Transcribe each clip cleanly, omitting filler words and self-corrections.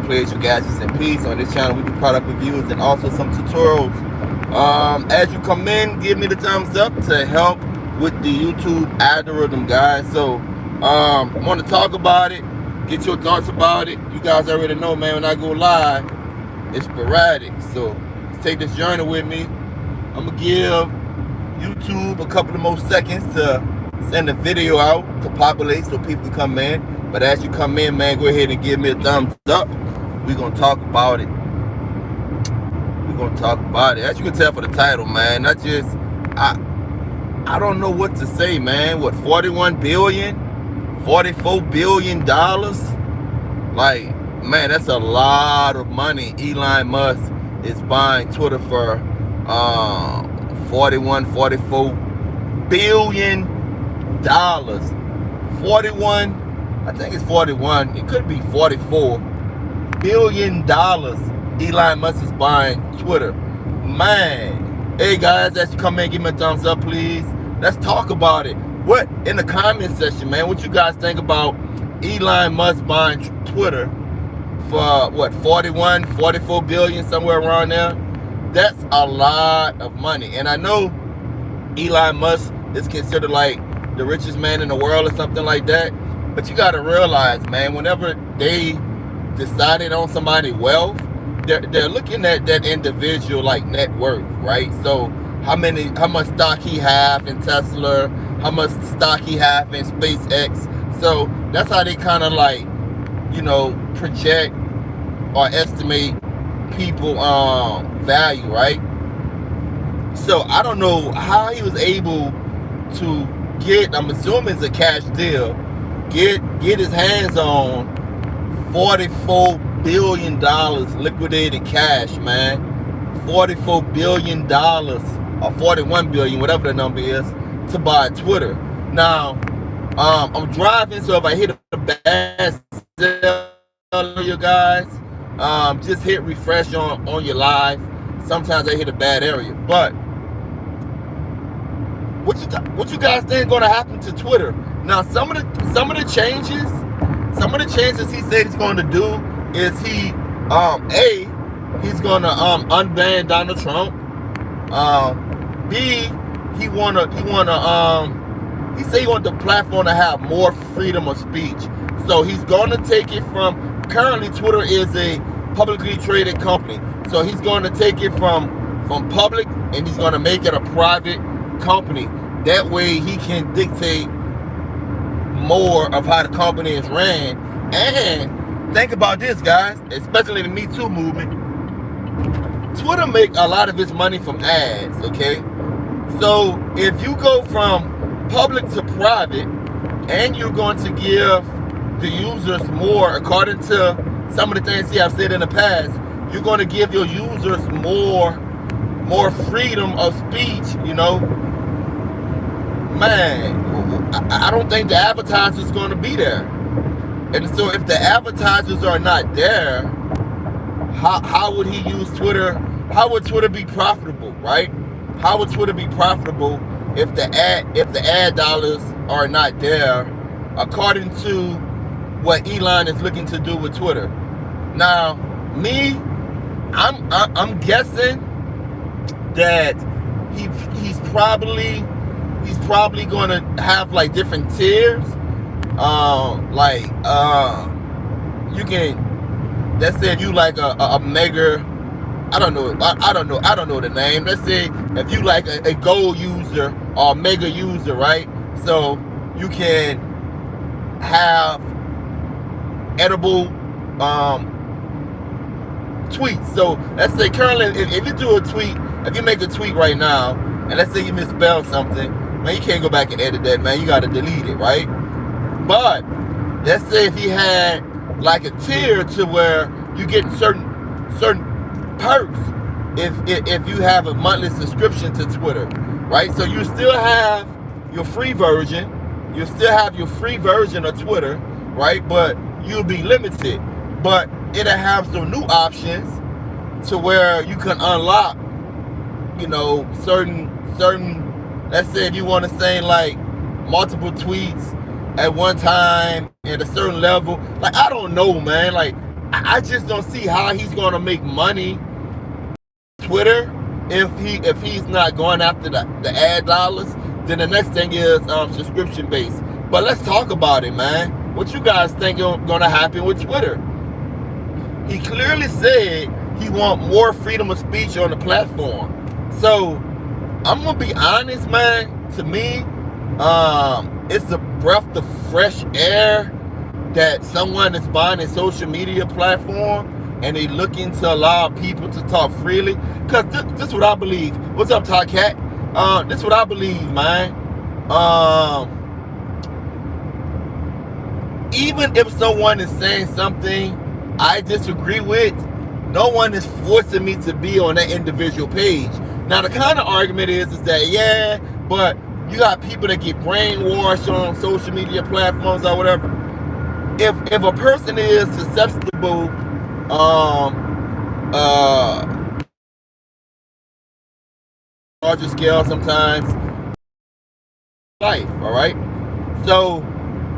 pleasure, gadgets, and peace. On this channel, we do product reviews and also some tutorials. As you come in, give me the thumbs up to help with the YouTube algorithm, guys. So, I want to talk about it, get your thoughts about it. You guys already know, man, when I go live, it's sporadic. So, let's take this journey with me. I'm going to give YouTube a couple of more seconds to send the video out to populate so people can come in. But as you come in, man, go ahead and give me a thumbs up. We're going to talk about it. We're going to talk about it. As you can tell for the title, man, I don't know what to say, man. What, 41 billion? $44 billion? Like, man, that's a lot of money. Elon Musk is buying Twitter for 44 billion dollars. 41, I think it's 41, it could be 44 billion dollars. Elon Musk is buying Twitter, man. Hey guys, as you come in, give me a thumbs up, please. Let's talk about it. What in the comment section, man, what you guys think about Elon Musk buying Twitter for what, 44 billion, somewhere around there? That's a lot of money. And I know Elon Musk is considered like the richest man in the world or something like that. But you gotta realize, man, whenever they decided on somebody's wealth, they're looking at that individual like net worth, right? So how much stock he have in Tesla, how much stock he have in SpaceX. So that's how they kind of like, you know, project or estimate people value, right? So I don't know how he was able to get, I'm assuming it's a cash deal, get his hands on $44 billion liquidated cash, man. $44 billion or 41 billion, whatever the number is, to buy Twitter. Now, I'm driving, so if I hit a bad cell, you guys, just hit refresh on your live. Sometimes I hit a bad area, but what you guys think going to happen to Twitter? Now, some of the changes he said he's going to do is he's going to unban Donald Trump. B, he said he want the platform to have more freedom of speech. So he's going to take it from, currently Twitter is a publicly traded company. So he's going to take it from public and he's going to make it a private company. That way he can dictate more of how the company is ran. And think about this, guys, especially the Me Too movement. Twitter make a lot of its money from ads, okay? So if you go from public to private and you're going to give the users more, according to some of the things he have said in the past, you're going to give your users more freedom of speech, you know? Man, I don't think the advertisers going to be there. And so if the advertisers are not there, how would he use Twitter? How would Twitter be profitable, right? How would Twitter be profitable if the ad dollars are not there, according to what Elon is looking to do with Twitter? Now, me, I'm guessing that he's probably going to have like different tiers. You can, let's say if you like a mega, I don't know the name. Let's say if you like a gold user or a mega user, right? So you can have edible tweets. So let's say currently, if you do a tweet, if you make a tweet right now, and let's say you misspelled something, man, you can't go back and edit that, man. You got to delete it, right? But let's say if he had like a tier to where you get certain perks if you have a monthly subscription to Twitter, right? So you still have your free version. You still have your free version of Twitter, right? But you'll be limited. But it'll have some new options to where you can unlock, you know, certain. Let's say if you want to say like multiple tweets at one time at a certain level. Like, I don't know, man. Like, I just don't see how he's gonna make money Twitter if he's not going after the ad dollars. Then the next thing is subscription based. But let's talk about it, man. What you guys think gonna happen with Twitter? He clearly said he want more freedom of speech on the platform. So I'm gonna be honest, man. To me, it's a breath of fresh air that someone is buying a social media platform and they looking to allow people to talk freely. Cause this is what I believe. What's up, Talk Cat? This is what I believe, man. Even if someone is saying something I disagree with, no one is forcing me to be on that individual page. Now, the kind of argument is that, yeah, but you got people that get brainwashed on social media platforms or whatever. If a person is susceptible, larger scale sometimes, life, all right? So,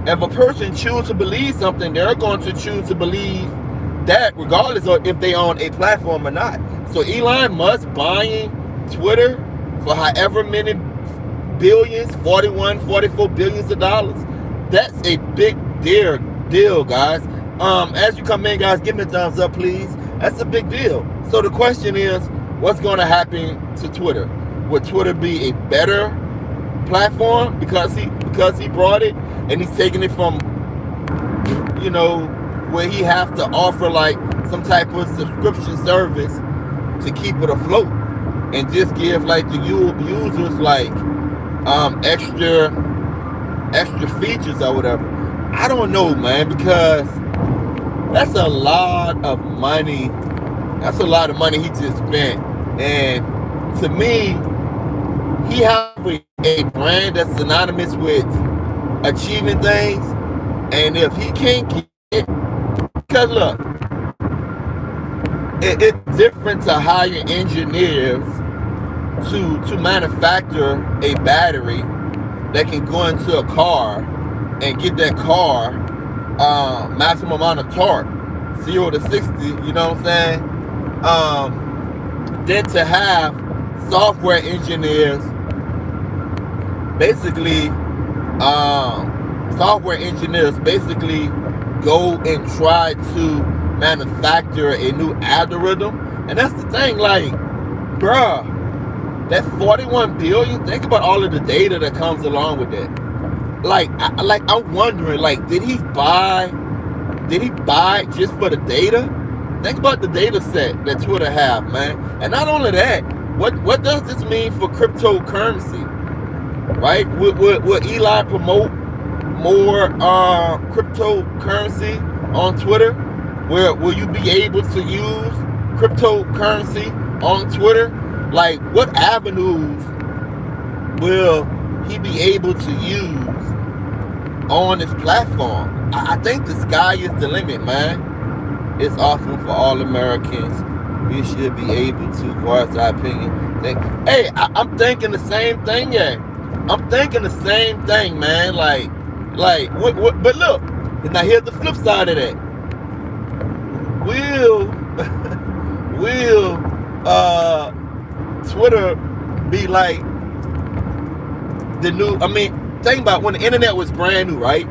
if a person chooses to believe something, they're going to choose to believe that regardless of if they own a platform or not. So Elon Musk buying Twitter for however many billions, 41, 44 billions of dollars, that's a big deal, guys. As you come in, guys, give me a thumbs up, please. That's a big deal. So the question is, what's going to happen to Twitter? Would Twitter be a better platform because he brought it and he's taking it from, you know, where he have to offer like some type of subscription service to keep it afloat and just give like the users like extra features or whatever? I don't know, man, because that's a lot of money. That's a lot of money he just spent. And to me, he has a brand that's synonymous with achieving things. And if he can't get it, because look, it's different to hire engineers to manufacture a battery that can go into a car and get that car maximum amount of torque, 0 to 60, you know what I'm saying? Then to have software engineers basically go and try to manufacture a new algorithm. And that's the thing, like, bruh, that 41 billion, think about all of the data that comes along with that. Like I'm wondering, like, did he buy just for the data? Think about the data set that Twitter have, man. And not only that, what does this mean for cryptocurrency? Right? Will Elon promote more cryptocurrency on Twitter? Will you be able to use cryptocurrency on Twitter? Like, what avenues will he be able to use on this platform? I think the sky is the limit, man. It's awesome for all Americans. We should be able to voice our opinion. Hey, I'm thinking the same thing, yeah. I'm thinking the same thing, man. Like, what? But look, now here's the flip side of that. Will Twitter be like the new? I mean, think about when the internet was brand new, right?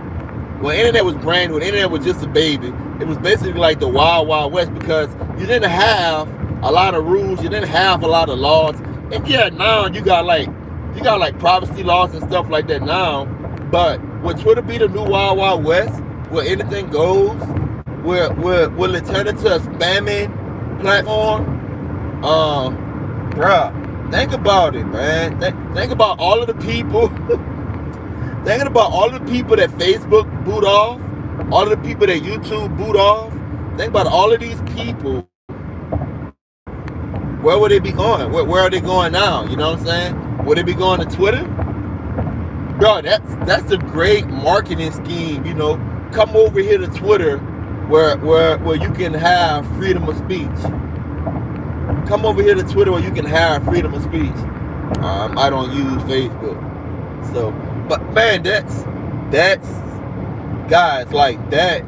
When the internet was brand new, the internet was just a baby. It was basically like the Wild Wild West because you didn't have a lot of rules, you didn't have a lot of laws. And yeah, now you got like privacy laws and stuff like that now. But would Twitter be the new Wild Wild West where anything goes? Will it turn into a spamming platform? Bruh, think about it, man. Think about all of the people. Thinking about all of the people that Facebook boot off, all of the people that YouTube boot off. Think about all of these people. Where would they be going? Where are they going now? You know what I'm saying? Would they be going to Twitter? Bro, that's a great marketing scheme. You know, come over here to Twitter, where you can have freedom of speech. Come over here to Twitter where you can have freedom of speech. I don't use Facebook, so. But man, that's guys, like that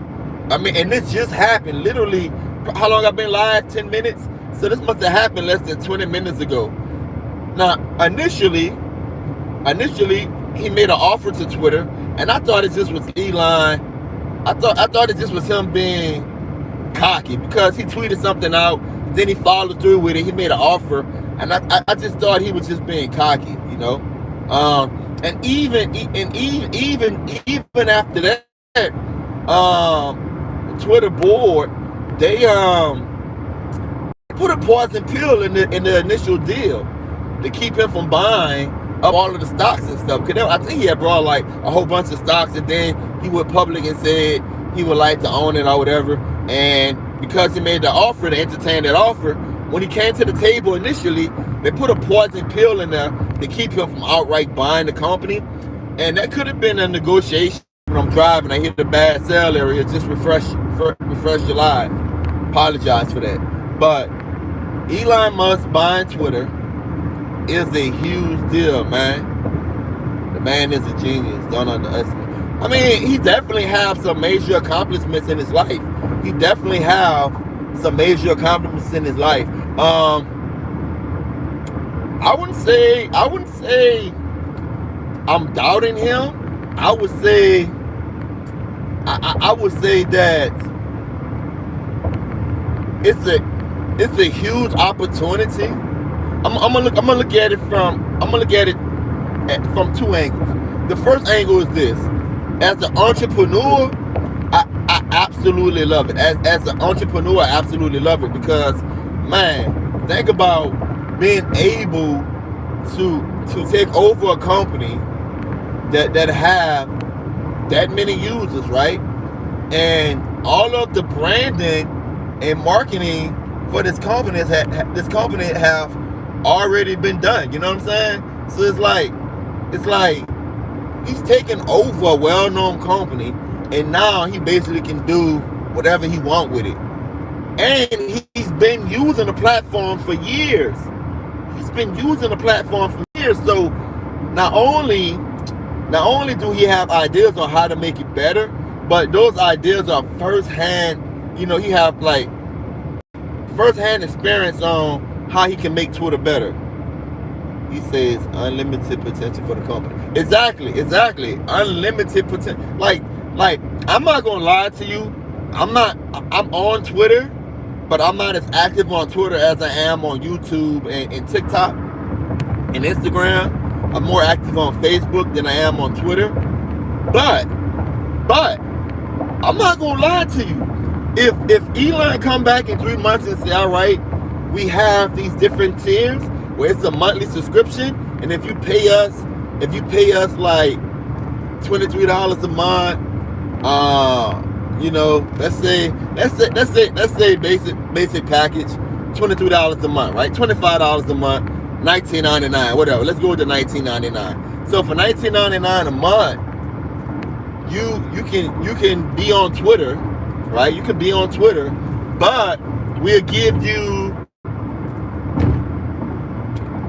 I mean, and this just happened literally. How long I've been live? 10 minutes. So this must have happened less than 20 minutes ago. Now, initially, he made an offer to Twitter, and I thought it just was Elon. I thought it just was him being cocky because he tweeted something out, then he followed through with it. He made an offer, and I just thought he was just being cocky, you know. And even after that, Twitter board, they put a poison pill in the initial deal to keep him from buying up all of the stocks and stuff. Cause I think he had brought like a whole bunch of stocks, and then he went public and said he would like to own it or whatever. And because he made the offer, to entertain that offer, when he came to the table initially, they put a poison pill in there to keep him from outright buying the company. And that could have been a negotiation. When I'm driving, I hit the bad cell area. Just refresh your live. Apologize for that. But Elon Musk buying Twitter is a huge deal, man. The man is a genius. Don't underestimate. I mean, he definitely have some major accomplishments in his life. He definitely have some major accomplishments in his life. I wouldn't say I'm doubting him. I would say that it's a huge opportunity. I'm gonna look at it from two angles. The first angle is this: as an entrepreneur, I absolutely love it. As an entrepreneur, I absolutely love it because, man, think about being able to take over a company that have that many users, right? And all of the branding and marketing for this company have already been done. You know what I'm saying? So it's like he's taken over a well-known company, and now he basically can do whatever he wants with it. And he's been using the platform for years. So not only do he have ideas on how to make it better, but those ideas are first-hand. You know, he have like first-hand experience on how he can make Twitter better. He says unlimited potential for the company. Exactly. Unlimited potential. Like I'm not gonna lie to you. I'm on Twitter, but I'm not as active on Twitter as I am on YouTube and TikTok and Instagram. I'm more active on Facebook than I am on Twitter. But I'm not gonna lie to you. If Elon come back in 3 months and say, all right, we have these different tiers where it's a monthly subscription, and if you pay us like $23 a month, you know, let's say basic package, $23 a month, right? $25 a month, $19.99, whatever. Let's go with the $19.99. So for $19.99 a month, you can be on Twitter, right? You can be on Twitter, but we'll give you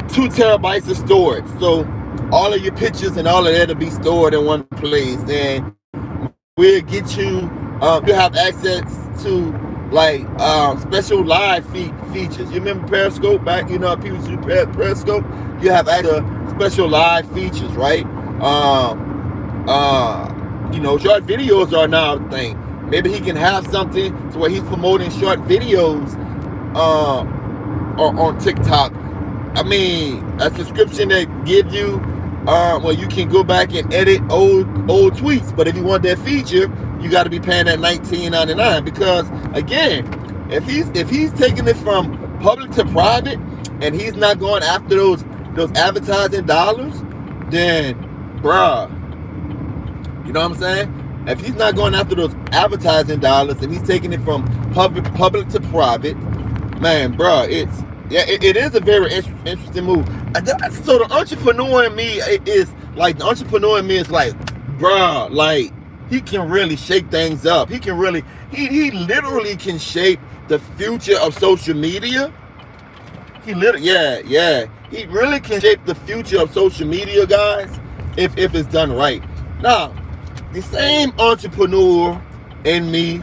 2 terabytes of storage. So all of your pictures and all of that will be stored in one place. And we'll get you, you'll have access to like special live features. You remember Periscope back? You know, people do Periscope. You have other special live features, right? You know, short videos are now a thing. Maybe he can have something to where he's promoting short videos on TikTok. I mean, a subscription that gives you well, you can go back and edit old tweets. But if you want that feature, you got to be paying that $19.99. Because again, if he's taking it from public to private and he's not going after those advertising dollars, then bruh, you know what I'm saying? If he's not going after those advertising dollars and he's taking it from public to private, man, bruh, it is a very interesting move. So the entrepreneur in me is like, bruh, like, he can really shake things up. He literally can shape the future of social media. He really can shape the future of social media, guys, if it's done right. Now, the same entrepreneur in me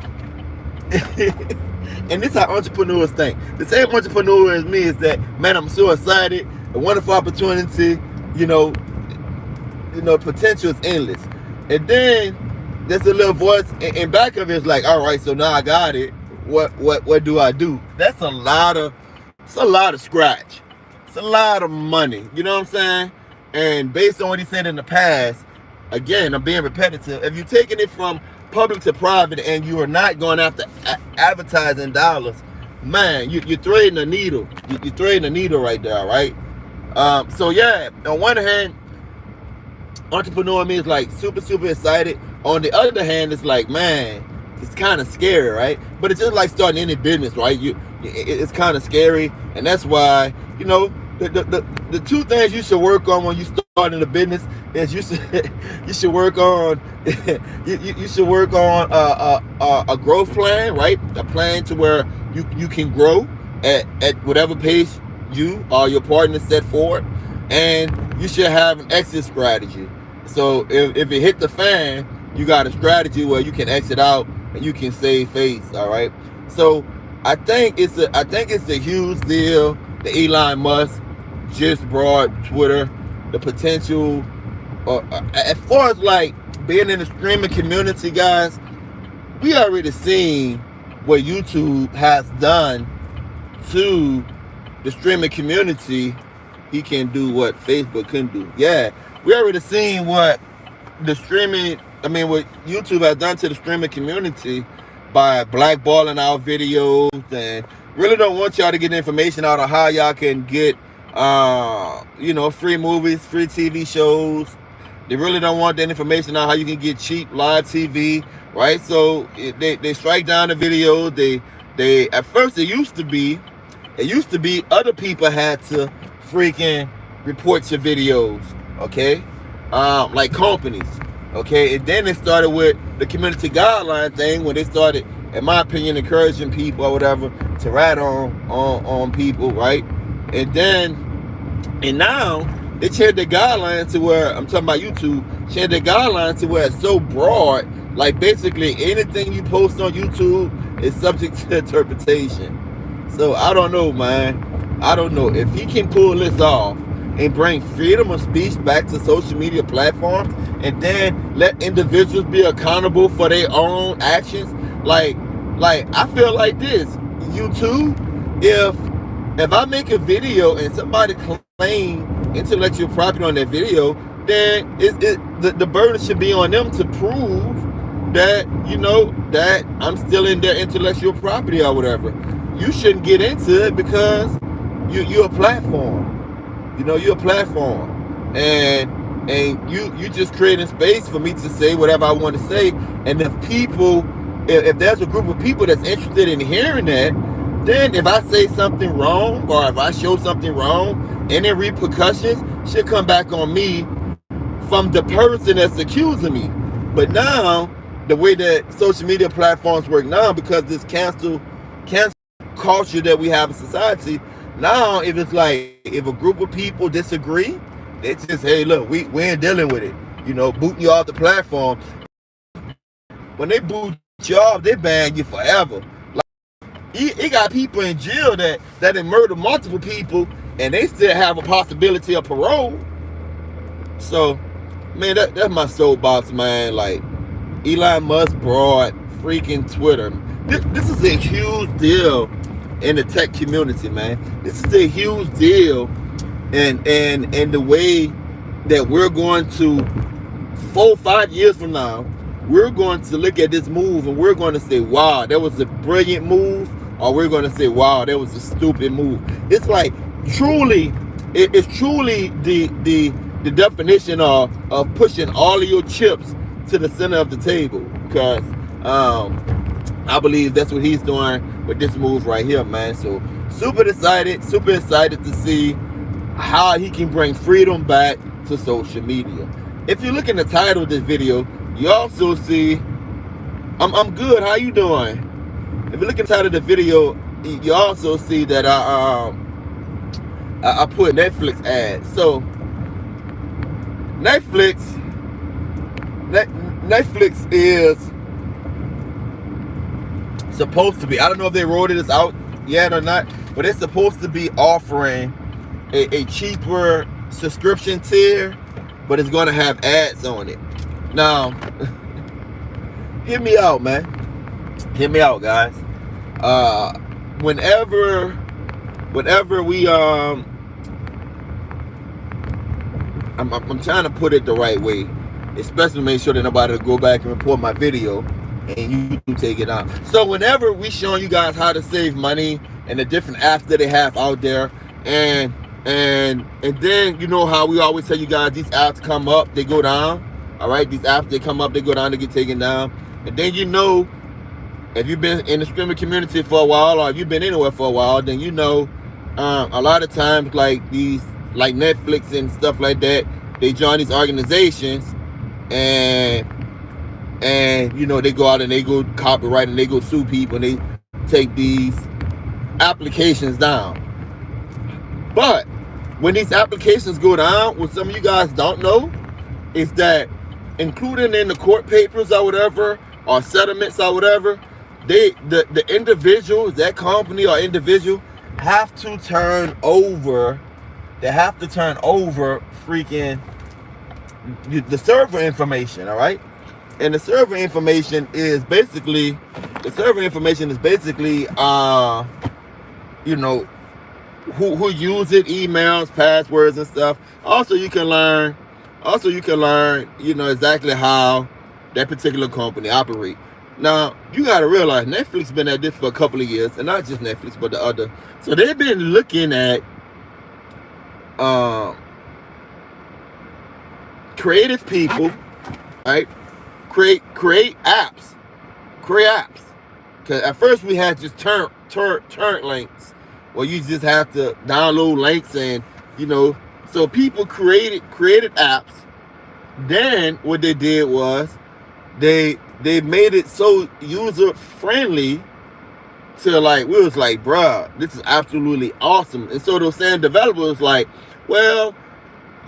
And this is how entrepreneurs think. The same entrepreneur as me is that, man, I'm so excited, a wonderful opportunity, you know, potential is endless. And then there's a little voice in back of it is like, all right, so now I got it. What do I do? It's a lot of scratch. It's a lot of money. You know what I'm saying? And based on what he said in the past, again, I'm being repetitive. If you're taking it from public to private and you are not going after advertising dollars, man, you're threading a needle. You're threading a needle right there, right? So yeah, on one hand, entrepreneur me is like super excited. On the other hand, it's like, man, it's kind of scary, right? But it's just like starting any business, right? It's kind of scary, and that's why, you know, the two things you should work on when you start in a business is you should work on you should work on a growth plan, right? A plan to where you can grow at whatever pace you or your partner set forward, and you should have an exit strategy. So if it hit the fan, you got a strategy where you can exit out and you can save face. All right. So I think it's a huge deal that Elon Musk just brought Twitter. The potential, as far as like being in the streaming community, guys, we already seen what YouTube has done to the streaming community. He can do what Facebook couldn't do. Yeah, we already seen what what YouTube has done to the streaming community by blackballing our videos, and really don't want y'all to get information out of how y'all can get free movies, free TV shows. They really don't want that information on how you can get cheap live TV, right? So they strike down the video. They at first it used to be other people had to freaking report your videos, okay? Like companies, okay? And then it started with the community guideline thing, when they started, in my opinion, encouraging people or whatever to rat on people, right? And now they changed the guidelines to where, I'm talking about YouTube, changed the guidelines to where it's so broad, like basically anything you post on YouTube is subject to interpretation. So I don't know, man. I don't know if he can pull this off and bring freedom of speech back to social media platforms, and then let individuals be accountable for their own actions. Like I feel like this, YouTube, if I make a video and somebody claim intellectual property on that video, then the burden should be on them to prove that, that I'm still in their intellectual property or whatever. You shouldn't get into it because you're a platform. You're a platform, and you just creating space for me to say whatever I want to say. And if there's a group of people that's interested in hearing that, then if I say something wrong or if I show something wrong, any repercussions should come back on me from the person that's accusing me. But now, the way that social media platforms work now, because this cancel culture that we have in society, now if it's like, if a group of people disagree, they just, hey, look, we ain't dealing with it. Booting you off the platform. When they boot you off, they ban you forever. He got people in jail that have murdered multiple people, and they still have a possibility of parole. So, man, that's my soapbox, man. Like, Elon Musk brought freaking Twitter. This is a huge deal in the tech community, man. This is a huge deal, and the way that we're going to 4-5 years from now, we're going to look at this move and we're going to say, wow, that was a brilliant move, or we're going to say, wow, that was a stupid move. It's like it's truly the definition of pushing all of your chips to the center of the table, because I believe that's what he's doing with this move right here, man. So super excited to see how he can bring freedom back to social media. If you look in the title of this video, you also see, I'm good, how you doing? If you look in the title of the video, you also see that I put Netflix ads. So Netflix is supposed to be, I don't know if they rolled this out yet or not, but it's supposed to be offering a cheaper subscription tier, but it's going to have ads on it. Now, hear me out, man. Hear me out, guys. Whenever we I'm trying to put it the right way, especially to make sure that nobody will go back and report my video and you take it out. So whenever we showing you guys how to save money and the different apps that they have out there, and then you know how we always tell you guys, these apps come up, they go down. All right, these apps, they come up, they go down, they get taken down. And then you know, if you've been in the streaming community for a while, or if you've been anywhere for a while, then you know, a lot of times, like these, like Netflix and stuff like that, they join these organizations, and you know, they go out and they go copyright and they go sue people and they take these applications down. But when these applications go down, what some of you guys don't know is that, including in the court papers or whatever, or settlements or whatever, the individual, that company or individual, have to turn over. They have to turn over freaking the server information. All right, and the server information is basically you know, who use it, emails, passwords, and stuff. Also, you can learn, you know, exactly how that particular company operate. Now, you got to realize Netflix been at this for a couple of years, and not just Netflix, but the other. So they've been looking at creative people, right? Create apps. Because at first we had just turn links, where you just have to download links, and you know, so people created apps. Then what they did was they made it so user friendly to, like, we was like, bruh, this is absolutely awesome. And so those same developers like, well,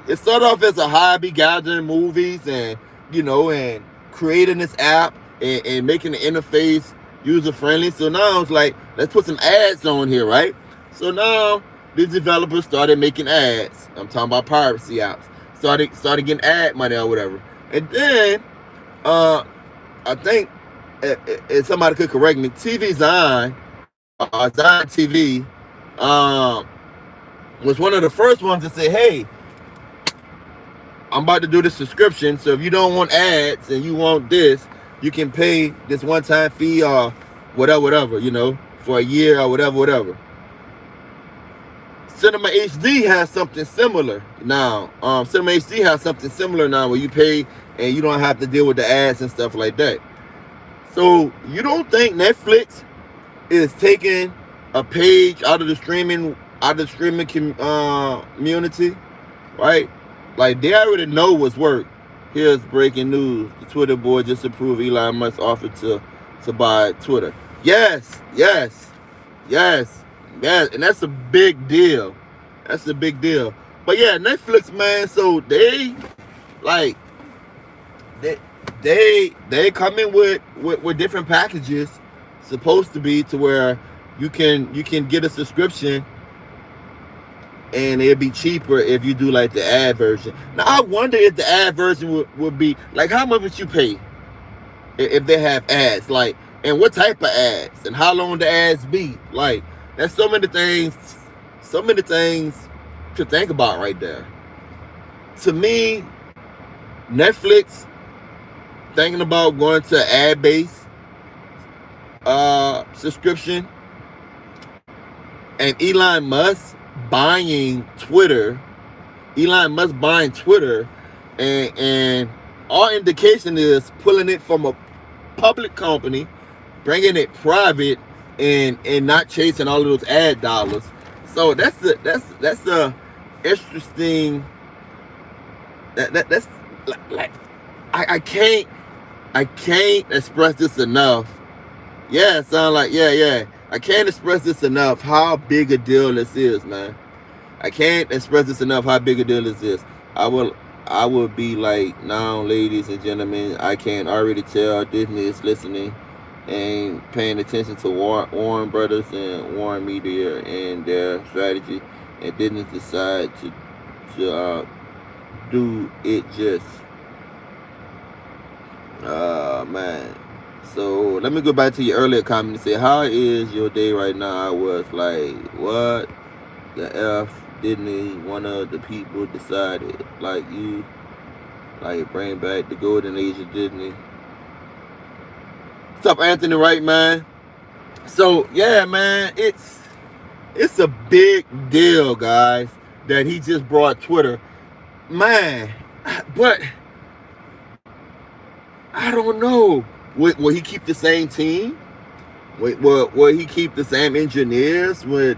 it started off as a hobby, gathering movies and, you know, and creating this app and making the interface user friendly. So now it's like, let's put some ads on here, right? So now these developers started making ads. I'm talking about piracy apps. Started getting ad money or whatever. And then I think, if somebody could correct me, Zion TV was one of the first ones to say, hey, I'm about to do this subscription, so if you don't want ads and you want this, you can pay this one-time fee or whatever, you know, for a year or whatever. Cinema HD has something similar now. Cinema HD has something similar now, where you pay and you don't have to deal with the ads and stuff like that. So you don't think Netflix is taking a page out of the streaming community, right? Like, they already know what's work. Here's breaking news: the Twitter board just approved Elon Musk's offer to buy Twitter. Yes, and that's a big deal. But yeah, Netflix, man. So they come in with different packages, supposed to be to where you can get a subscription, and it'll be cheaper if you do like the ad version. Now I wonder if the ad version would be like, how much would you pay if they have ads, like, and what type of ads, and how long the ads be. Like, that's so many things to think about right there. To me, Netflix thinking about going to ad-based subscription, and Elon Musk buying Twitter, and all indication is pulling it from a public company, bringing it private, and not chasing all of those ad dollars. So that's the interesting. That's like I can't express this enough. Yeah, it sounds like yeah. I can't express this enough how big a deal this is, man. I can't express this enough how big a deal this is. I will be like, now, ladies and gentlemen, I can already tell Disney is listening. and paying attention to Warren Brothers and Warren Media and their strategy, and didn't decide to do it just. Man. So let me go back to your earlier comment and say, how is your day right now? I was like, what the F didn't one of the people decided like you, like bring back the golden age of Disney? What's up, Anthony Wright, man? So yeah, man, it's a big deal, guys, that he just brought Twitter, man. But I don't know. Will he keep the same team? Will he keep the same engineers? Will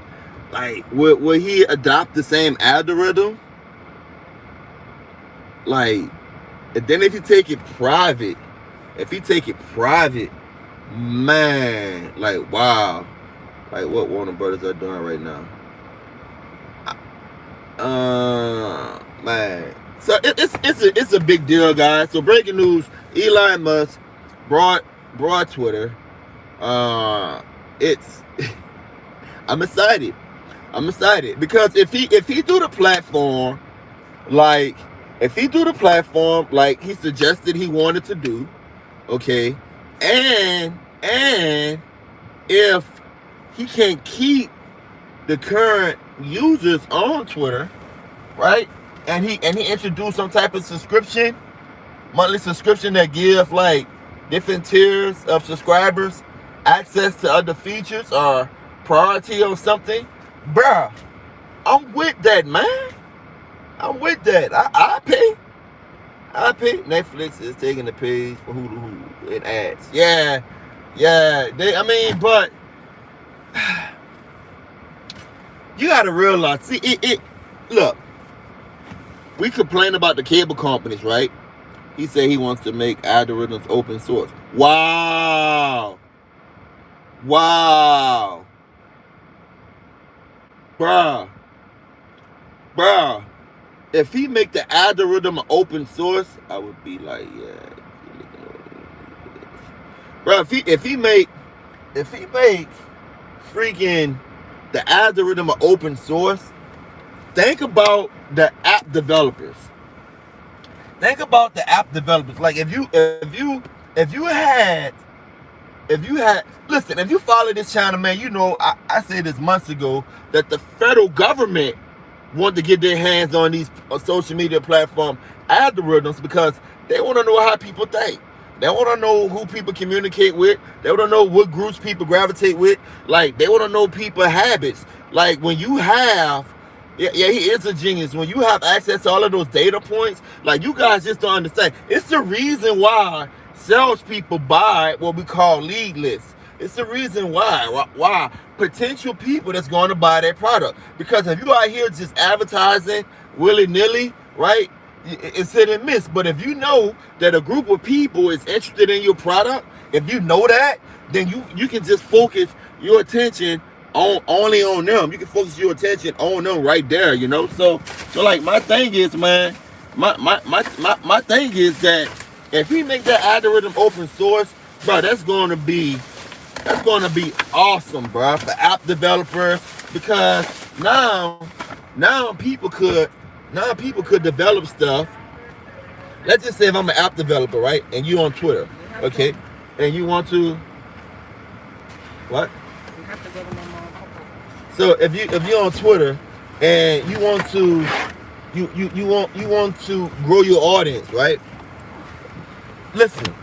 he adopt the same algorithm? Like, and then if he take it private, man, like, wow, like what Warner Brothers are doing right now, man. So it's a big deal, guys. So breaking news: Elon Musk brought Twitter. It's I'm excited because if he do the platform like he suggested he wanted to do, okay, and if he can keep the current users on Twitter, right, and he introduced some type of monthly subscription that gives like different tiers of subscribers access to other features or priority or something, bruh, I'm with that, man. I'm with that. I pay. Netflix is taking the page for Hulu and ads. Yeah. But you gotta realize. See, look. We complain about the cable companies, right? He said he wants to make algorithms open source. Wow. Bruh. If he make the algorithm open source, I would be like, yeah. Bro, if he make freaking the algorithm open source, think about the app developers. Like if you follow this channel, man, you know I said this months ago that the federal government want to get their hands on these social media platform algorithms because they want to know how people think. They want to know who people communicate with. They want to know what groups people gravitate with. Like, they want to know people's habits. Like, when you have, yeah, he is a genius. When you have access to all of those data points, like, you guys just don't understand. It's the reason why salespeople buy what we call lead lists. It's the reason why potential people that's going to buy their product. Because if you out here just advertising willy-nilly, right, it's hit and miss. But if you know that a group of people is interested in your product, if you know that, then you can just focus your attention only on them. You can focus your attention on them right there, you know. So like my thing is, man, my thing is that if we make that algorithm open source, bro, that's gonna be awesome, bro, for app developers, because now people could develop stuff. Let's just say if I'm an app developer, right, and you on Twitter, okay, and you want to what? You have to go to my mom. So if you're on Twitter and you want to grow your audience, right? Listen,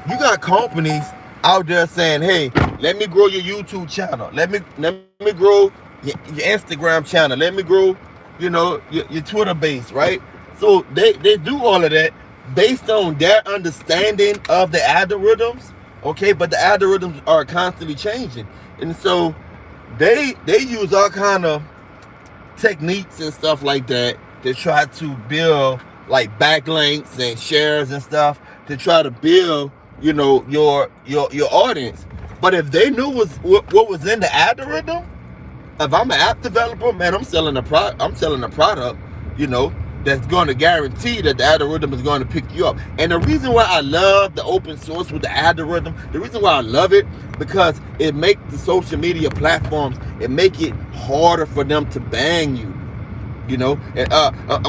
you got companies out there saying, hey, let me grow your YouTube channel. Let me grow your Instagram channel. Let me grow, your Twitter base, right? So they do all of that based on their understanding of the algorithms, okay? But the algorithms are constantly changing. And so they use all kind of techniques and stuff like that to try to build like backlinks and shares and stuff to try to build, your audience. But if they knew what was in the algorithm, if I'm an app developer, man, I'm selling a product, that's going to guarantee that the algorithm is going to pick you up. And the reason why I love the open source with the algorithm, the reason why I love it, because it makes the social media platforms, it make it harder for them to ban you. You know, and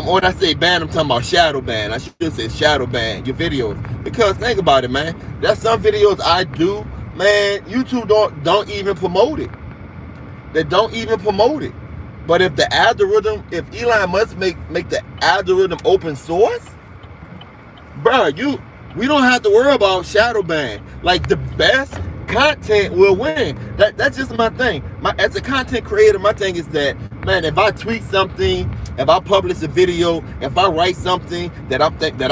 when I say ban, I'm talking about shadow ban. I should say shadow ban your videos, because think about it, man. There's some videos I do, man. YouTube don't even promote it. They don't even promote it. But if the algorithm, if Elon Musk make the algorithm open source, bro, we don't have to worry about shadow ban. Like, the best content will win. That's just my thing. As a content creator, my thing is that, man, if I tweet something, if I publish a video, if I write something that I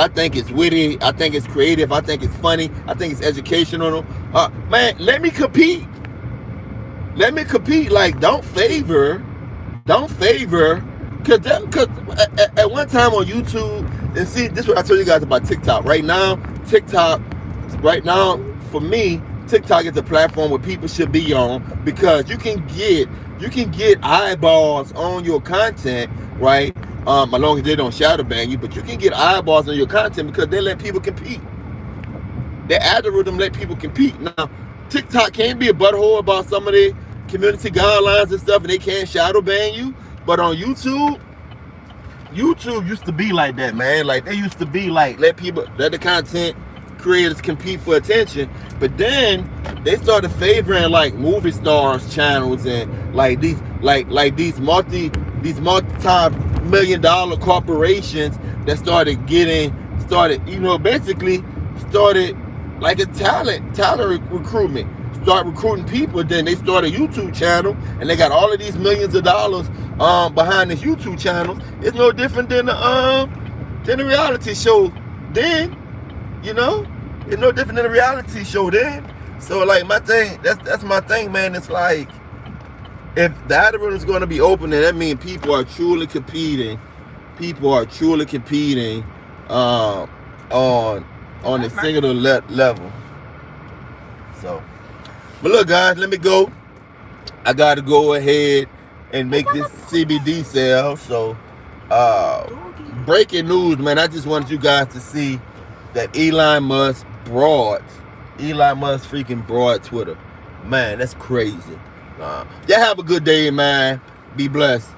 think is witty, I think it's creative, I think it's funny, I think it's educational, man, let me compete. Let me compete. Like, don't favor. Cause at one time on YouTube, and see, this is what I told you guys about TikTok. Right now, for me, TikTok is a platform where people should be on, because you can get eyeballs on your content, right? As long as they don't shadow ban you, but you can get eyeballs on your content because they let people compete. The algorithm let people compete. Now, TikTok can be a butthole about some of the community guidelines and stuff, and they can't shadow ban you. But on YouTube used to be like that, man. Like, they used to be like, let the content creators compete for attention. But then they started favoring like movie stars channels and like these multi-million-dollar corporations that started like a talent recruitment. Start recruiting people. Then they start a YouTube channel, and they got all of these millions of dollars behind this YouTube channel. It's no different than the reality show then. You know, it's no different than a reality show then. So, like, my thing, that's my thing, man. It's like, if the algorithm is going to be open, then that means people are truly competing. People are truly competing on a singular level. So, but look, guys, let me go. I got to go ahead and make this CBD sale. So, breaking news, man. I just wanted you guys to see that Elon Musk freaking broad Twitter. Man, that's crazy. Y'all have a good day, man. Be blessed.